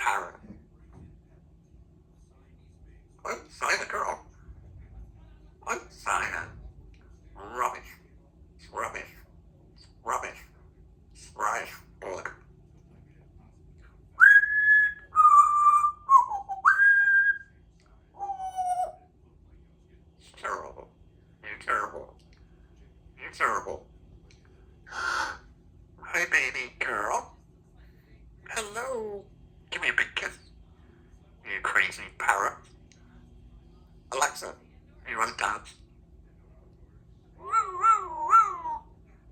parrot. I'm Simon girl. I'm Simon. Rubbish. Rubbish. Rubbish. Rubbish. Book. It's terrible. You're terrible. You're terrible. Hi, baby girl. Hello. Give me a big kiss. You crazy parrot. Alexa, you want to dance?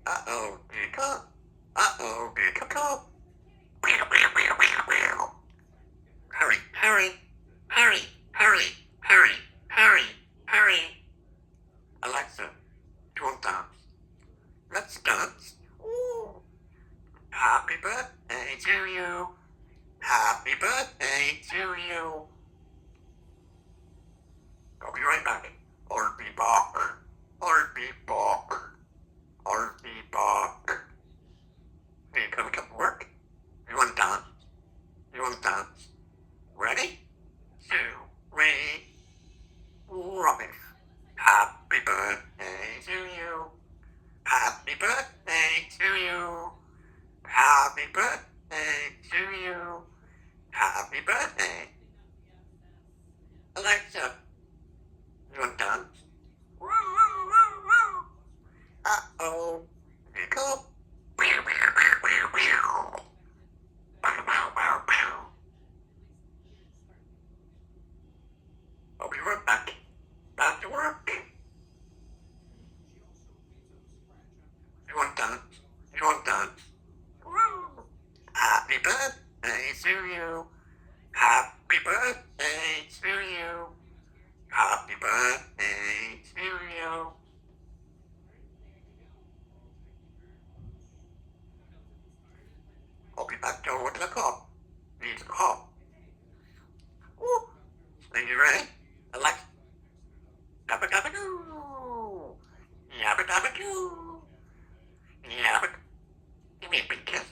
Uh-oh, here you come. Uh-oh, here you come. Hurry, hurry, hurry, hurry, hurry, hurry, hurry. Alexa, you want to dance? Let's dance. Ooh. Happy birthday to you. Happy birthday to you. I'll be right back. I'll be back. I'll be back. I'll be back. Are you gonna come to work? You want to dance? You want to dance? Ready? 2, 3. Rubbish. Happy birthday to you. Happy birthday to you. Happy birthday to you. Happy birthday. Alexa, you want to dance? Uh-oh. Here you go. I'll be right back. Back to work. You want to dance? You want to dance? Happy birthday to you. Happy birthday to you. Happy birthday to you. I'll be back to work in a call. Need a call. Woo. Are you ready? Alexa. Dabba dabba doo. Yabba dabba doo. Yabba. Give me a big kiss.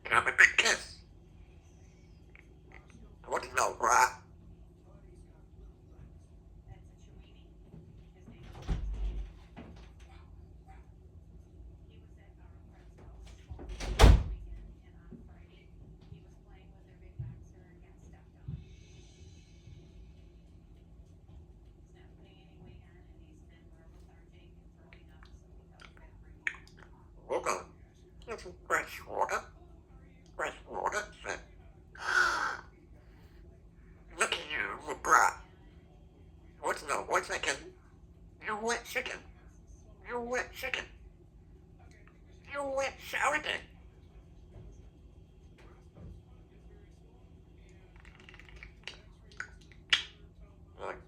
Give me a big kiss. I want to know, right? Hold on. Get some fresh water. Fresh water. Look at you, you brat. What's no? One second. You wet chicken. You wet chicken. You wet shower day.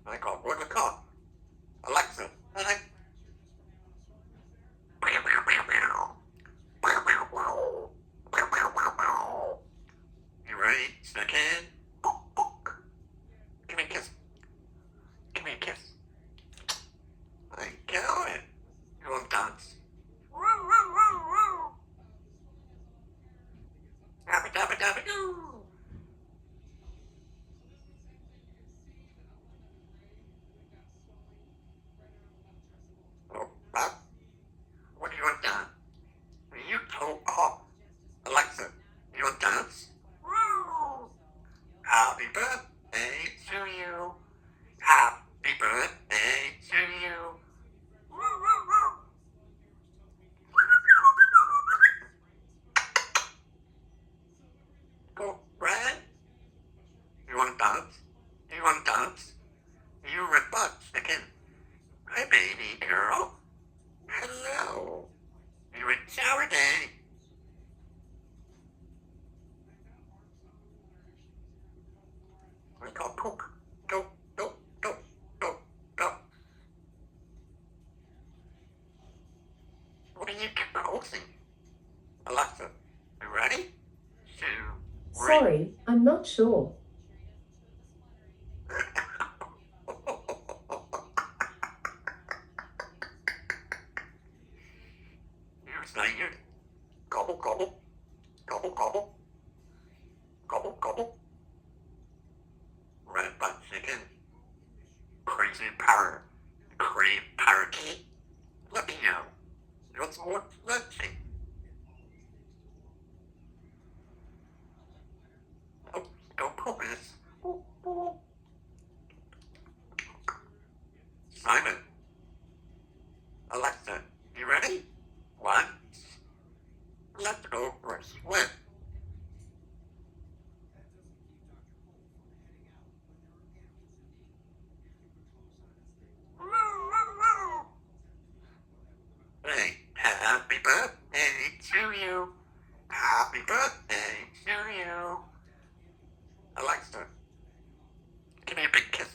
I got one call. Alexa. Alexa. You ready? Second. Give me a kiss. Give me a kiss. I got it. You want to dance? Dabba dabba dabba doo. Oh, Bob. What do you want to dance? You told Alexa, you want to dance? Happy birthday to you. Happy birthday to you. Go, Brad. You want to dance? You want to dance? You red butt chicken. Hi, baby girl. Hello. You in shower day? We got poke. Go, go, go, go, go. What are you proposing? Alexa, you ready? 2, 3. Sorry, I'm not sure. You're saying it. Gobble, gobble. Gobble, gobble. Gobble, gobble. Red butt chicken. Crazy parrot. Crave parakeet. Let me know. What's more lunching? Oh, don't promise. Simon. Alexa, you ready? One. Let's go for a swim. Hey, happy birthday to you. Happy birthday to you. Alexa, give me a big kiss.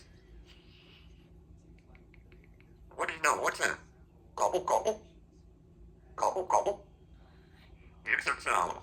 What do you know? What's that? Gobble, gobble. Gobble, gobble. Here's a sound.